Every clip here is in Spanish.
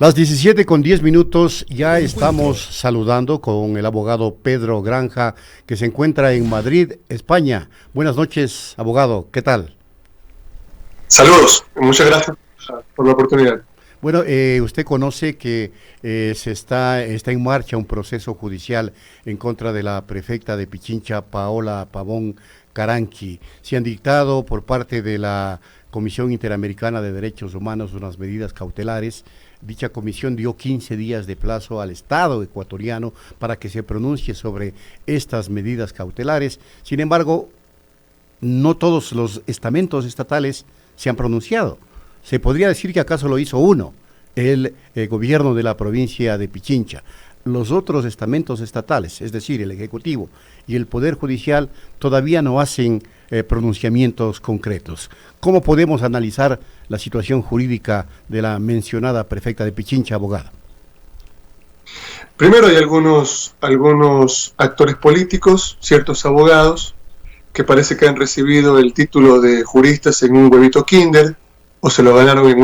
Las 17:10, ya estamos saludando con el abogado Pedro Granja, que se encuentra en Madrid, España. Buenas noches, abogado, ¿qué tal? Saludos, muchas gracias por la oportunidad. Bueno, usted conoce que está en marcha un proceso judicial en contra de la prefecta de Pichincha, Paola Pavón Caranqui. Se han dictado por parte de la Comisión Interamericana de Derechos Humanos unas medidas cautelares. Dicha comisión dio 15 días de plazo al Estado ecuatoriano para que se pronuncie sobre estas medidas cautelares. Sin embargo, no todos los estamentos estatales se han pronunciado. Se podría decir que acaso lo hizo uno, el gobierno de la provincia de Pichincha. Los otros estamentos estatales, es decir, el Ejecutivo y el Poder Judicial, todavía no hacen pronunciamientos concretos. ¿Cómo podemos analizar la situación jurídica de la mencionada prefecta de Pichincha, abogada? Primero, hay algunos actores políticos, ciertos abogados, que parece que han recibido el título de juristas en un huevito kinder, o se lo ganaron en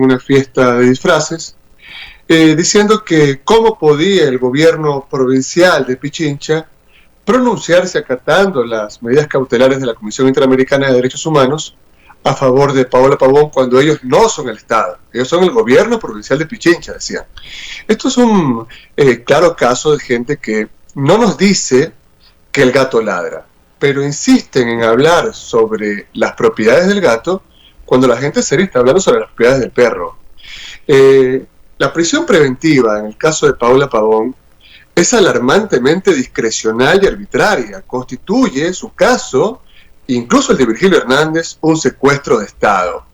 una fiesta de disfraces, diciendo que cómo podía el gobierno provincial de Pichincha pronunciarse acatando las medidas cautelares de la Comisión Interamericana de Derechos Humanos a favor de Paola Pavón cuando ellos no son el Estado, ellos son el gobierno provincial de Pichincha, decían. Esto es un claro caso de gente que no nos dice que el gato ladra, pero insisten en hablar sobre las propiedades del gato cuando la gente seria está hablando sobre las propiedades del perro. La prisión preventiva en el caso de Paola Pavón es alarmantemente discrecional y arbitraria. Constituye su caso, incluso el de Virgilio Hernández, un secuestro de Estado.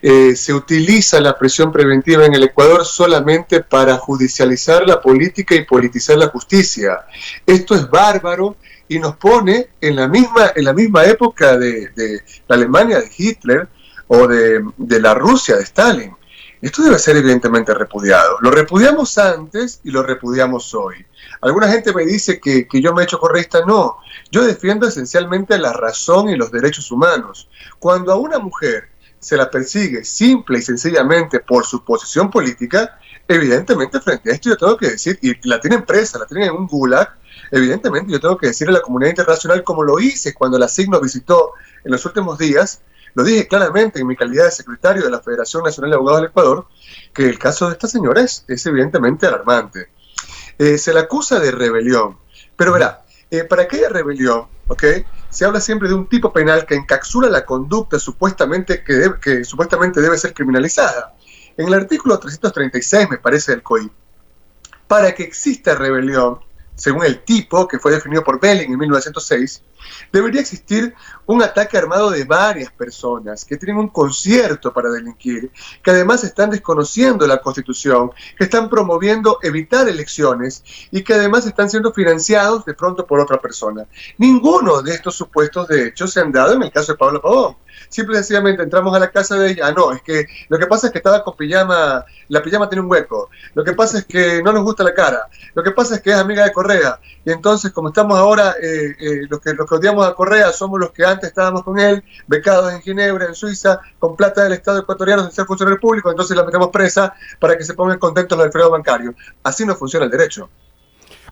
Se utiliza la prisión preventiva en el Ecuador solamente para judicializar la política y politizar la justicia. Esto es bárbaro y nos pone en la misma época de la Alemania de Hitler o de la Rusia de Stalin. Esto debe ser evidentemente repudiado. Lo repudiamos antes y lo repudiamos hoy. Alguna gente me dice que yo me he hecho correísta. No, yo defiendo esencialmente la razón y los derechos humanos. Cuando a una mujer se la persigue simple y sencillamente por su posición política, evidentemente frente a esto yo tengo que decir, y la tienen presa, la tienen en un gulag, evidentemente yo tengo que decir a la comunidad internacional, como lo hice cuando la SIGNO visitó en los últimos días. Lo dije claramente en mi calidad de secretario de la Federación Nacional de Abogados del Ecuador, que el caso de esta señora es evidentemente alarmante. Se la acusa de rebelión, pero verá, para aquella rebelión, ¿okay?, se habla siempre de un tipo penal que encapsula la conducta que supuestamente debe ser criminalizada. En el artículo 336, me parece, del COI, para que exista rebelión, según el tipo que fue definido por Belling en 1906, debería existir un ataque armado de varias personas que tienen un concierto para delinquir, que además están desconociendo la Constitución, que están promoviendo evitar elecciones y que además están siendo financiados de pronto por otra persona. Ninguno de estos supuestos de hecho se han dado en el caso de Paola Pavón. Simple y sencillamente entramos a la casa de ella. No, es que lo que pasa es que estaba con pijama, la pijama tiene un hueco. Lo que pasa es que no nos gusta la cara. Lo que pasa es que es amiga de Correa. Y entonces, como estamos ahora, los que odiamos a Correa somos los que antes estábamos con él, becados en Ginebra, en Suiza, con plata del Estado ecuatoriano sin ser funcionario público, entonces la metemos presa para que se pongan contentos los del feriado bancario. Así no funciona el derecho.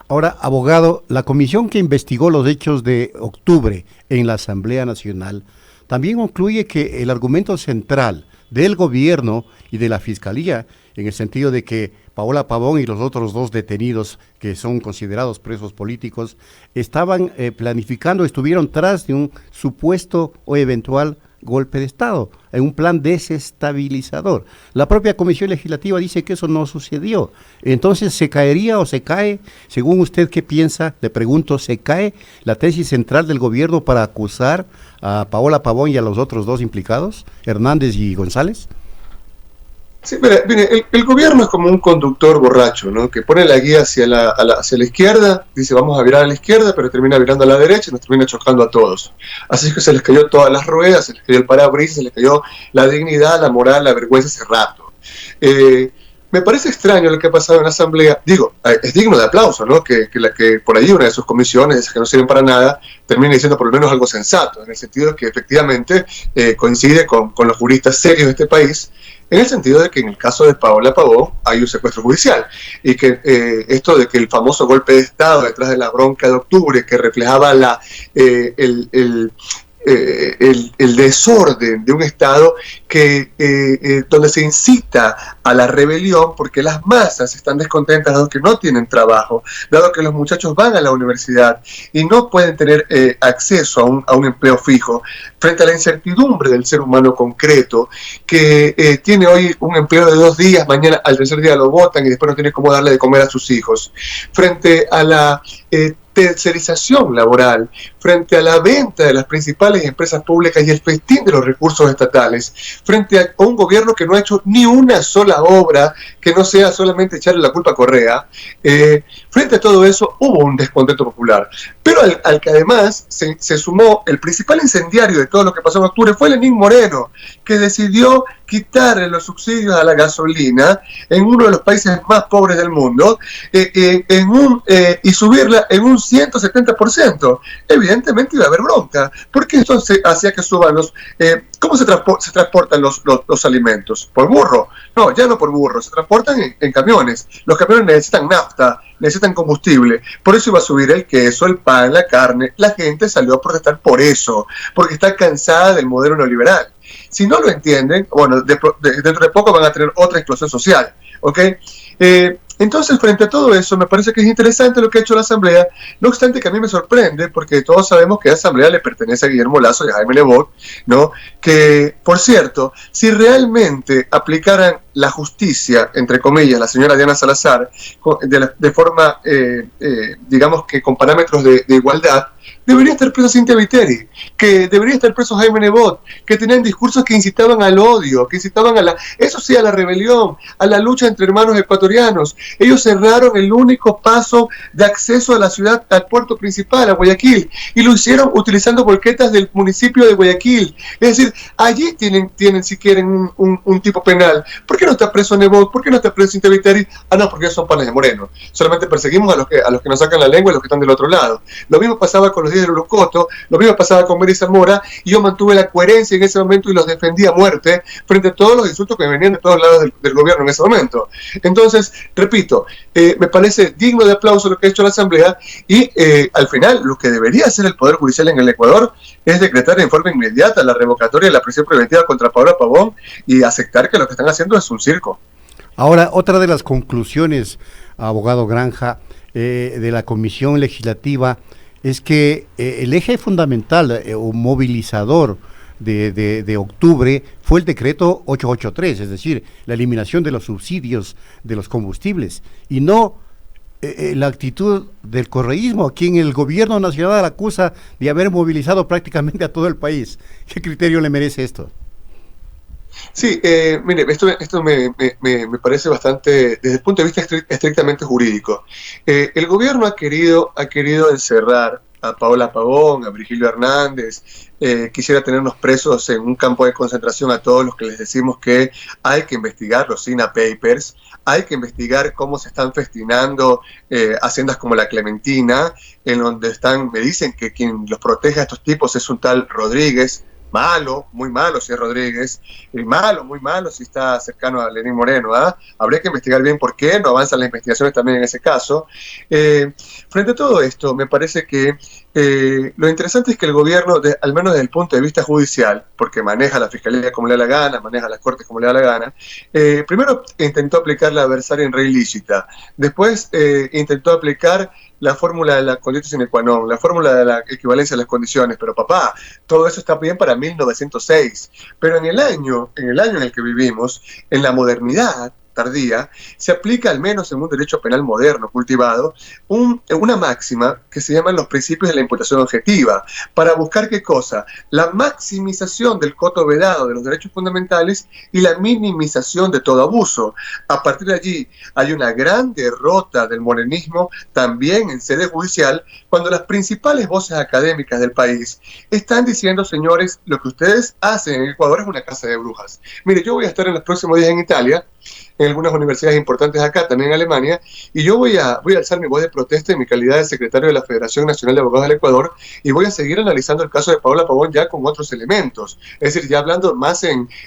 Ahora, abogado, la comisión que investigó los hechos de octubre en la Asamblea Nacional también concluye que el argumento central del gobierno y de la Fiscalía, en el sentido de que Paola Pavón y los otros dos detenidos que son considerados presos políticos estaban planificando, estuvieron tras de un supuesto o eventual golpe de Estado, en un plan desestabilizador. La propia Comisión Legislativa dice que eso no sucedió. Entonces, ¿se caería o se cae? Según usted, ¿qué piensa? Le pregunto, ¿se cae la tesis central del gobierno para acusar a Paola Pavón y a los otros dos implicados, Hernández y González? Sí, mire, el gobierno es como un conductor borracho, ¿no?, que pone la guía hacia la izquierda, dice vamos a virar a la izquierda, pero termina virando a la derecha y nos termina chocando a todos. Así es que se les cayó todas las ruedas, se les cayó el parabrisas, se les cayó la dignidad, la moral, la vergüenza hace rato. Me parece extraño lo que ha pasado en la Asamblea. Digo, es digno de aplauso, ¿no?, que por ahí una de sus comisiones, esas que no sirven para nada, termine diciendo por lo menos algo sensato, en el sentido de que efectivamente coincide con los juristas serios de este país, en el sentido de que en el caso de Paola Pavón hay un secuestro judicial y que esto de que el famoso golpe de Estado detrás de la bronca de octubre que reflejaba el desorden de un Estado donde se incita a la rebelión porque las masas están descontentas dado que no tienen trabajo, dado que los muchachos van a la universidad y no pueden tener acceso a un empleo fijo, frente a la incertidumbre del ser humano concreto que tiene hoy un empleo de 2 días, mañana al tercer día lo botan y después no tiene cómo darle de comer a sus hijos, frente a la tercerización laboral, frente a la venta de las principales empresas públicas y el festín de los recursos estatales, frente a un gobierno que no ha hecho ni una sola obra que no sea solamente echarle la culpa a Correa, frente a todo eso hubo un descontento popular. Pero al que además se sumó el principal incendiario de todo lo que pasó en octubre fue Lenín Moreno, que decidió quitarle los subsidios a la gasolina en uno de los países más pobres del mundo y subirla en un 170%. Evidentemente iba a haber bronca, porque esto hacía que suban los... ¿Cómo se transportan los alimentos? ¿Por burro? No, ya no por burro, se transportan en camiones. Los camiones necesitan nafta, necesitan combustible. Por eso iba a subir el queso, el pan, la carne. La gente salió a protestar por eso, porque está cansada del modelo neoliberal. Si no lo entienden, bueno, dentro de poco van a tener otra explosión social, ¿ok? Entonces, frente a todo eso, me parece que es interesante lo que ha hecho la Asamblea, no obstante que a mí me sorprende, porque todos sabemos que la Asamblea le pertenece a Guillermo Lasso y a Jaime Nebot, ¿no? Que, por cierto, si realmente aplicaran la justicia, entre comillas, la señora Diana Salazar, de forma, digamos que con parámetros de igualdad, debería estar preso Cynthia Viteri, que debería estar preso Jaime Nebot, que tenían discursos que incitaban al odio, que incitaban eso sí, a la rebelión, a la lucha entre hermanos ecuatorianos. Ellos cerraron el único paso de acceso a la ciudad, al puerto principal, a Guayaquil, y lo hicieron utilizando volquetas del municipio de Guayaquil. Es decir, allí tienen si quieren, un tipo penal. ¿Por qué no está preso Nebot? ¿Por qué no está preso Cynthia Viteri? Ah, no, porque ellos son panes de Moreno. Solamente perseguimos a los que nos sacan la lengua y a los que están del otro lado. Lo mismo pasaba con los días de Lucoto, lo mismo pasaba con Mary Zamora, y yo mantuve la coherencia en ese momento y los defendí a muerte frente a todos los insultos que venían de todos lados del gobierno en ese momento. Entonces, repito, me parece digno de aplauso lo que ha hecho la Asamblea y al final lo que debería hacer el Poder Judicial en el Ecuador es decretar en forma inmediata la revocatoria de la prisión preventiva contra Paola Pavón y aceptar que lo que están haciendo es un circo. Ahora, otra de las conclusiones, abogado Granja, de la Comisión Legislativa es que el eje fundamental o movilizador de octubre fue el decreto 883, es decir, la eliminación de los subsidios de los combustibles, y no la actitud del correísmo, a quien el gobierno nacional acusa de haber movilizado prácticamente a todo el país. ¿Qué criterio le merece esto? Sí, mire, esto me parece bastante, desde el punto de vista estrictamente jurídico. El gobierno ha querido encerrar a Paola Pavón, a Virgilio Hernández, quisiera tenernos presos en un campo de concentración a todos los que les decimos que hay que investigar los SINA Papers, hay que investigar cómo se están festinando haciendas como la Clementina, en donde me dicen que quien los protege a estos tipos es un tal Rodríguez, malo, muy malo si es Rodríguez, y malo, muy malo si está cercano a Lenín Moreno, ¿eh? Habría que investigar bien por qué, no avanzan las investigaciones también en ese caso. Frente a todo esto, me parece que lo interesante es que el gobierno, al menos desde el punto de vista judicial, porque maneja la Fiscalía como le da la gana, maneja las Cortes como le da la gana, primero intentó aplicar la adversaria en re ilícita, después intentó aplicar la fórmula de la conditio sine qua non, la fórmula de la equivalencia de las condiciones, pero papá, todo eso está bien para 1906, pero en el año en el que vivimos, en la modernidad tardía, se aplica al menos en un derecho penal moderno, cultivado, una máxima que se llaman los principios de la imputación objetiva, para buscar ¿qué cosa? La maximización del coto vedado de los derechos fundamentales y la minimización de todo abuso. A partir de allí hay una gran derrota del morenismo también en sede judicial, cuando las principales voces académicas del país están diciendo, señores, lo que ustedes hacen en Ecuador es una casa de brujas. Mire, yo voy a estar en los próximos días en Italia, en algunas universidades importantes acá, también en Alemania, y yo voy a alzar mi voz de protesta en mi calidad de secretario de la Federación Nacional de Abogados del Ecuador, y voy a seguir analizando el caso de Paola Pavón ya con otros elementos, es decir, ya hablando más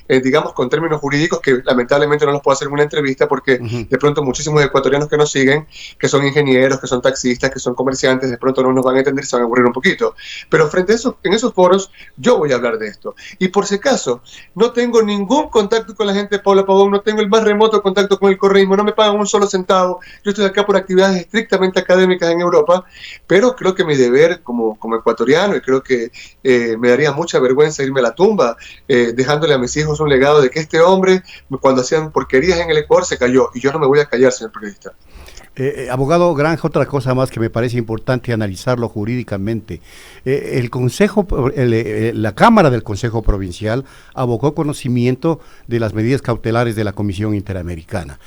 digamos, con términos jurídicos que lamentablemente no los puedo hacer en una entrevista porque de pronto muchísimos ecuatorianos que nos siguen, que son ingenieros, que son taxistas, que son comerciantes, de pronto no nos van a entender, se van a aburrir un poquito. Pero frente a eso, en esos foros, yo voy a hablar de esto. Y por si acaso, no tengo ningún contacto con la gente de Paola Pavón, no tengo el más remoto contacto con el correísmo, no me pagan un solo centavo, yo estoy acá por actividades estrictamente académicas en Europa, pero creo que mi deber como ecuatoriano, y creo que me daría mucha vergüenza irme a la tumba, dejándole a mis hijos un legado de que este hombre, cuando hacían porquerías en el Ecuador, se cayó, y yo no me voy a callar, señor periodista. Abogado Granja, otra cosa más que me parece importante analizarlo jurídicamente. La Cámara del Consejo Provincial abocó conocimiento de las medidas cautelares de la Comisión Interamericana.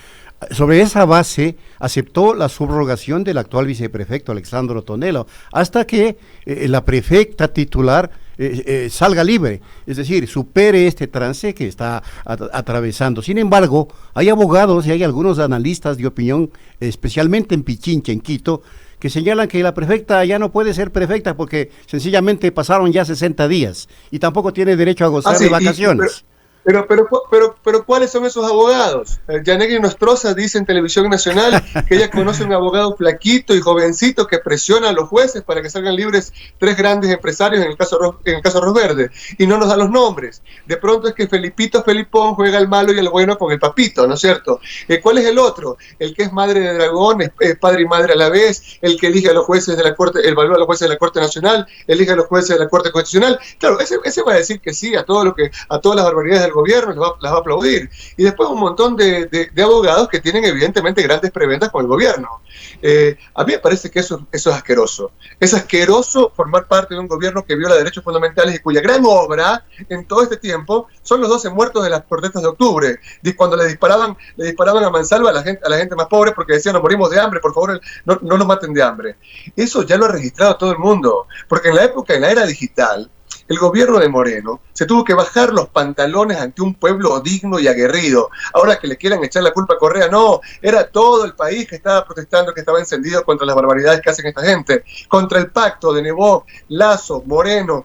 Sobre esa base, aceptó la subrogación del actual viceprefecto Alexandro Tonelo, hasta que la prefecta titular salga libre, es decir, supere este trance que está atravesando. Sin embargo, hay abogados y hay algunos analistas de opinión, especialmente en Pichincha, en Quito, que señalan que la prefecta ya no puede ser prefecta porque sencillamente pasaron ya 60 días y tampoco tiene derecho a gozar de vacaciones. Pero ¿cuáles son esos abogados? Yanegui Nostroza dice en Televisión Nacional que ella conoce un abogado flaquito y jovencito que presiona a los jueces para que salgan libres 3 grandes empresarios en el caso Rosverde, y no nos da los nombres. De pronto es que Felipón juega al malo y al bueno con el papito, ¿no es cierto? ¿Cuál es el otro? El que es madre de dragón, es padre y madre a la vez, el que elige a los jueces de la Corte, evalúa a los jueces de la Corte Nacional, elige a los jueces de la Corte Constitucional. Claro, ese va a decir que sí a todas las barbaridades del gobierno, las va a aplaudir. Y después un montón de abogados que tienen evidentemente grandes preventas con el gobierno. A mí me parece que eso es asqueroso. Es asqueroso formar parte de un gobierno que viola derechos fundamentales y cuya gran obra en todo este tiempo son los 12 muertos de las protestas de octubre, cuando le disparaban a mansalva a la gente más pobre porque decían: nos morimos de hambre, por favor, no nos maten de hambre. Eso ya lo ha registrado todo el mundo, porque en la era digital, el gobierno de Moreno se tuvo que bajar los pantalones ante un pueblo digno y aguerrido. Ahora que le quieran echar la culpa a Correa, no, era todo el país que estaba protestando, que estaba encendido contra las barbaridades que hacen esta gente, contra el pacto de Nebot, Lazo, Moreno,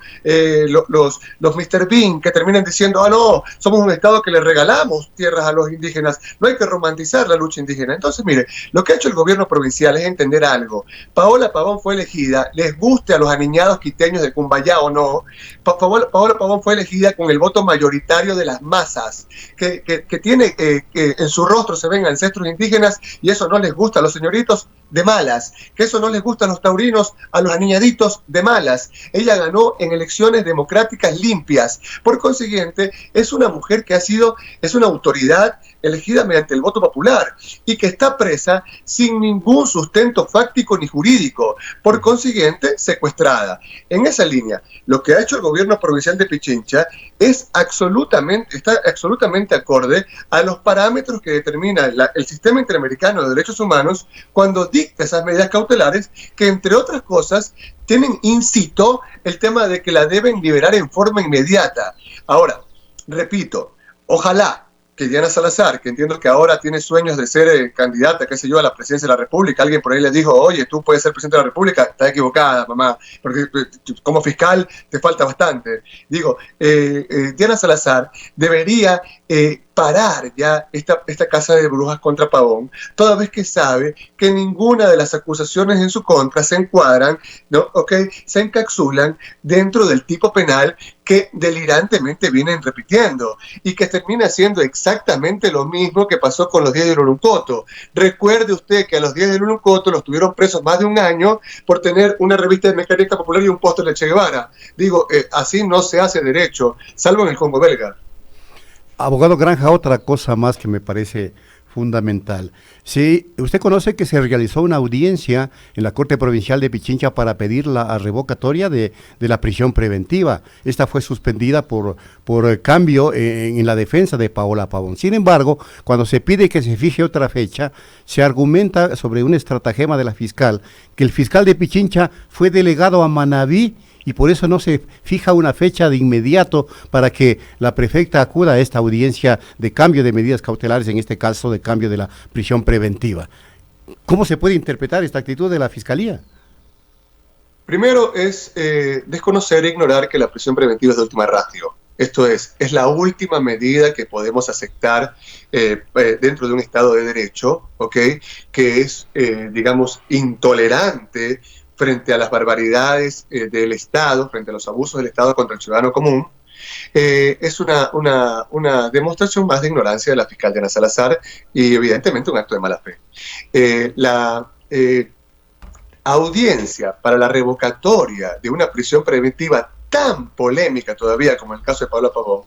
los Mr. Bean, que terminan diciendo: ah, no, somos un estado que le regalamos tierras a los indígenas, no hay que romantizar la lucha indígena. Entonces, mire, lo que ha hecho el gobierno provincial es entender algo. Paola Pavón fue elegida, les guste a los aniñados quiteños de Cumbayá o no, Paola Pavón fue elegida con el voto mayoritario de las masas, que tiene, en su rostro se ven ancestros indígenas, y eso no les gusta a los señoritos, de malas, que eso no les gusta a los taurinos, a los aniñaditos, de malas. Ella ganó en elecciones democráticas limpias, por consiguiente es una mujer que es una autoridad elegida mediante el voto popular y que está presa sin ningún sustento fáctico ni jurídico, por consiguiente secuestrada. En esa línea, lo que ha hecho el gobierno provincial de Pichincha está absolutamente acorde a los parámetros que determina el sistema interamericano de derechos humanos cuando dicta esas medidas cautelares que, entre otras cosas, tienen incito el tema de que la deben liberar en forma inmediata. Ahora, repito, ojalá que Diana Salazar, que entiendo que ahora tiene sueños de ser candidata, qué sé yo, a la presidencia de la República, alguien por ahí le dijo: oye, tú puedes ser presidente de la República. Está equivocada, mamá, porque como fiscal te falta bastante. Digo, Diana Salazar debería parar ya esta casa de brujas contra Pavón, toda vez que sabe que ninguna de las acusaciones en su contra se encuadran, ¿no? Se encapsulan dentro del tipo penal que delirantemente vienen repitiendo y que termina siendo exactamente lo mismo que pasó con los 10 de Luluncoto. Recuerde usted que a los 10 de Luluncoto los tuvieron presos más de un año por tener una revista de mecánica popular y un póster de Che Guevara. Digo, así no se hace derecho, salvo en el Congo belga. Abogado Granja, otra cosa más que me parece fundamental. Sí, usted conoce que se realizó una audiencia en la Corte Provincial de Pichincha para pedir la revocatoria de la prisión preventiva. Esta fue suspendida por cambio en la defensa de Paola Pavón. Sin embargo, cuando se pide que se fije otra fecha, se argumenta sobre un estratagema de la fiscal, que el fiscal de Pichincha fue delegado a Manabí y por eso no se fija una fecha de inmediato para que la prefecta acuda a esta audiencia de cambio de medidas cautelares, en este caso de cambio de la prisión preventiva. ¿Cómo se puede interpretar esta actitud de la Fiscalía? Primero es desconocer e ignorar que la prisión preventiva es de última ratio. Esto es la última medida que podemos aceptar dentro de un Estado de Derecho, ¿ok? Que es, digamos, intolerante frente a las barbaridades del Estado, frente a los abusos del Estado contra el ciudadano común. Es una demostración más de ignorancia de la fiscal Diana Salazar y evidentemente un acto de mala fe. La audiencia para la revocatoria de una prisión preventiva tan polémica todavía como el caso de Paola Pavón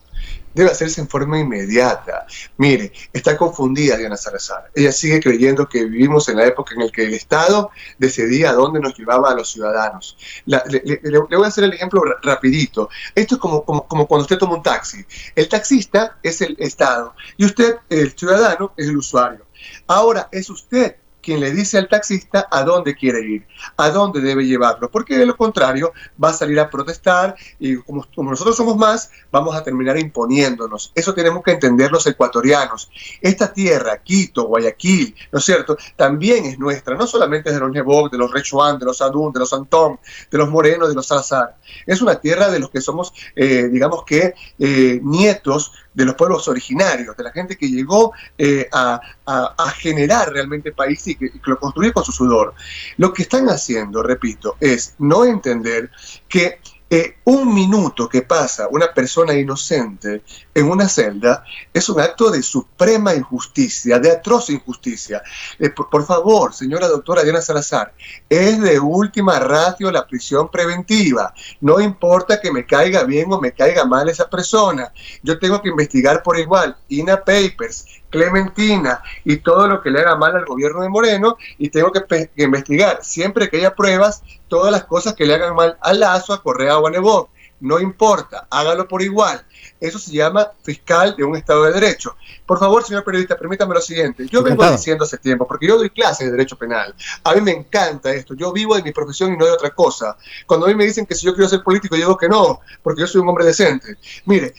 debe hacerse en forma inmediata. Mire, está confundida Diana Salazar. Ella sigue creyendo que vivimos en la época en la que el Estado decidía a dónde nos llevaba a los ciudadanos. Le voy a hacer el ejemplo rapidito. Esto es como cuando usted toma un taxi. El taxista es el Estado y usted, el ciudadano, es el usuario. Ahora es usted quien le dice al taxista a dónde quiere ir, a dónde debe llevarlo, porque de lo contrario va a salir a protestar y como nosotros somos más, vamos a terminar imponiéndonos. Eso tenemos que entender los ecuatorianos. Esta tierra, Quito, Guayaquil, ¿no es cierto?, también es nuestra, no solamente es de los Nebog, de los Rechuán, de los Adún, de los Antón, de los Morenos, de los Salazar. Es una tierra de los que somos, digamos que, nietos de los pueblos originarios, de la gente que llegó a generar realmente país y que lo construyó con su sudor. Lo que están haciendo, repito, es no entender que un minuto que pasa una persona inocente en una celda es un acto de suprema injusticia, de atroz injusticia. Por favor, señora doctora Diana Salazar, es de última ratio la prisión preventiva. No importa que me caiga bien o me caiga mal esa persona. Yo tengo que investigar por igual INA Papers, Clementina y todo lo que le haga mal al gobierno de Moreno, y tengo que investigar siempre que haya pruebas todas las cosas que le hagan mal a Lazo, a Correa o a Nebot. No importa, hágalo por igual. Eso se llama fiscal de un Estado de Derecho. Por favor, señor periodista, permítame lo siguiente. Yo vengo diciendo hace tiempo, porque yo doy clases de Derecho Penal. A mí me encanta esto. Yo vivo de mi profesión y no de otra cosa. Cuando a mí me dicen que si yo quiero ser político, yo digo que no, porque yo soy un hombre decente. Mire,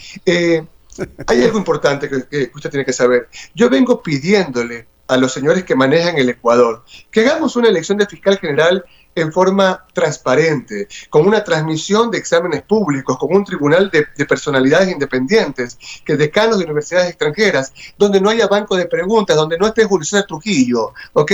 hay algo importante que usted tiene que saber. Yo vengo pidiéndole a los señores que manejan el Ecuador que hagamos una elección de fiscal general en forma transparente, con una transmisión de exámenes públicos, con un tribunal de personalidades independientes, que decanos de universidades extranjeras, donde no haya banco de preguntas, donde no esté Julio César Trujillo, ¿ok?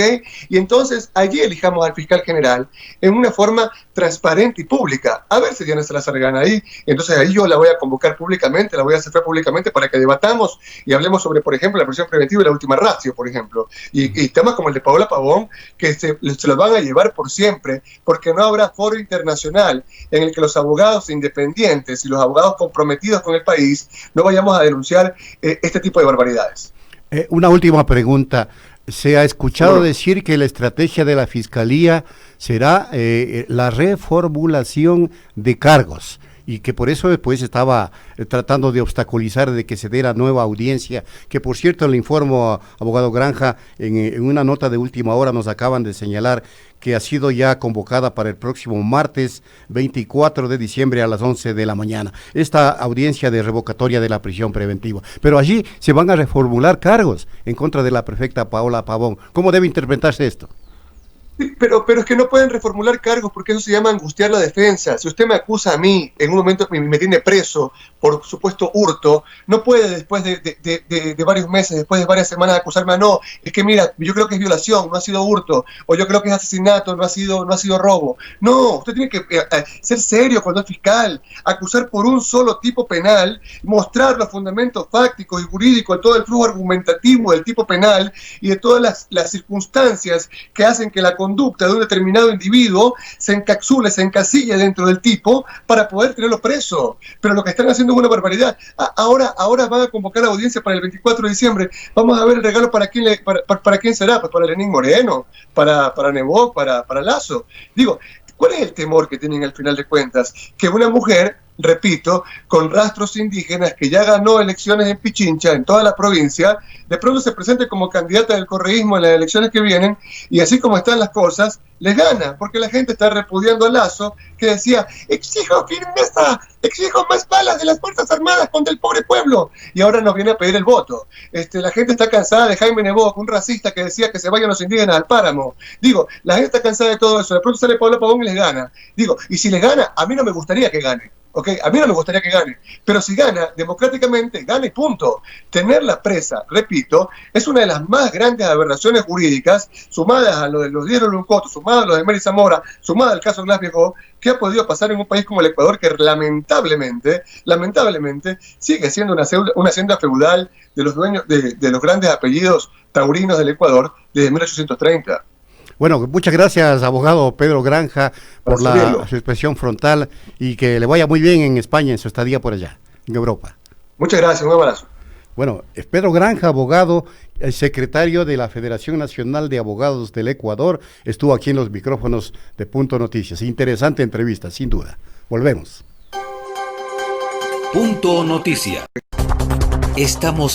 Y entonces allí elijamos al fiscal general en una forma transparente y pública. A ver si Diana Salazar gana ahí. Entonces ahí yo la voy a convocar públicamente, la voy a aceptar públicamente para que debatamos y hablemos sobre, por ejemplo, la prisión preventiva y la última ratio, por ejemplo. Y temas como el de Paola Pavón, que se los van a llevar por siempre, porque no habrá foro internacional en el que los abogados independientes y los abogados comprometidos con el país no vayamos a denunciar este tipo de barbaridades. Una última pregunta. Se ha escuchado decir que la estrategia de la Fiscalía será la reformulación de cargos, y que por eso después estaba tratando de obstaculizar de que se dé la nueva audiencia, que por cierto le informo, abogado Granja, en una nota de última hora nos acaban de señalar que ha sido ya convocada para el próximo martes 24 de diciembre a las 11 de la mañana, esta audiencia de revocatoria de la prisión preventiva. Pero allí se van a reformular cargos en contra de la prefecta Paola Pavón. ¿Cómo debe interpretarse esto? Sí, pero es que no pueden reformular cargos porque eso se llama angustiar la defensa. Si usted me acusa a mí, en un momento me tiene preso por supuesto hurto, no puede después de varios meses, después de varias semanas acusarme a no, es que mira, yo creo que es violación, no ha sido hurto, o yo creo que es asesinato, no ha sido robo. No, usted tiene que ser serio cuando es fiscal, acusar por un solo tipo penal, mostrar los fundamentos fácticos y jurídicos de todo el flujo argumentativo del tipo penal y de todas las circunstancias que hacen que la conducta de un determinado individuo se encapsule, se encasille dentro del tipo para poder tenerlo preso. Pero lo que están haciendo es una barbaridad. Ahora van a convocar a audiencia para el 24 de diciembre. Vamos a ver el regalo para quién será. Pues para Lenín Moreno, para Nebot, para Lazo. Digo, ¿cuál es el temor que tienen al final de cuentas? Que una mujer repito, con rastros indígenas, que ya ganó elecciones en Pichincha, en toda la provincia, de pronto se presente como candidata del correísmo en las elecciones que vienen, y así como están las cosas, les gana, porque la gente está repudiando a Lazo, que decía, exijo firmeza, exijo más balas de las Fuerzas Armadas contra el pobre pueblo, y ahora nos viene a pedir el voto. La gente está cansada de Jaime Nebot, un racista que decía que se vayan los indígenas al páramo. Digo, la gente está cansada de todo eso, de pronto sale Pablo Pavón y les gana. Digo, y si les gana, a mí no me gustaría que gane. Okay, a mí no me gustaría que gane, pero si gana democráticamente, gane, punto. Tenerla presa, repito, es una de las más grandes aberraciones jurídicas, sumadas a lo de los Diego Luncoto, sumadas a lo de Mary Zamora, sumada al caso Glass Viejo, que ha podido pasar en un país como el Ecuador, que lamentablemente, sigue siendo una hacienda feudal de los dueños, de los grandes apellidos taurinos del Ecuador desde 1830. Bueno, muchas gracias, abogado Pedro Granja, por su expresión frontal, y que le vaya muy bien en España, en su estadía por allá, en Europa. Muchas gracias, un abrazo. Bueno, es Pedro Granja, abogado, el secretario de la Federación Nacional de Abogados del Ecuador, estuvo aquí en los micrófonos de Punto Noticias. Interesante entrevista, sin duda. Volvemos. Punto Noticia. Estamos